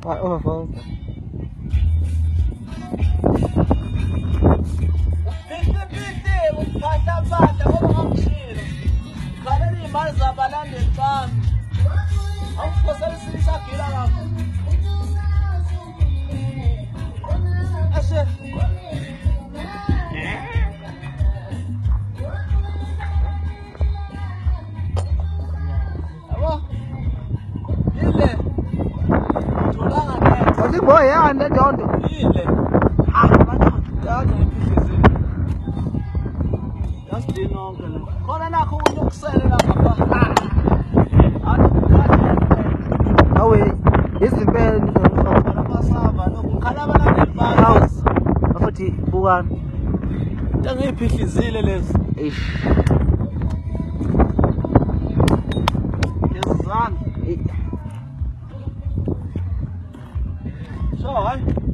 Right, overflow. What's it boy? Yeah, and then don't do. Oh wait, this is bad. House. Afuthi bukan. Ngiyiphihizile lezi. Ish. Yezizana. So, hayi.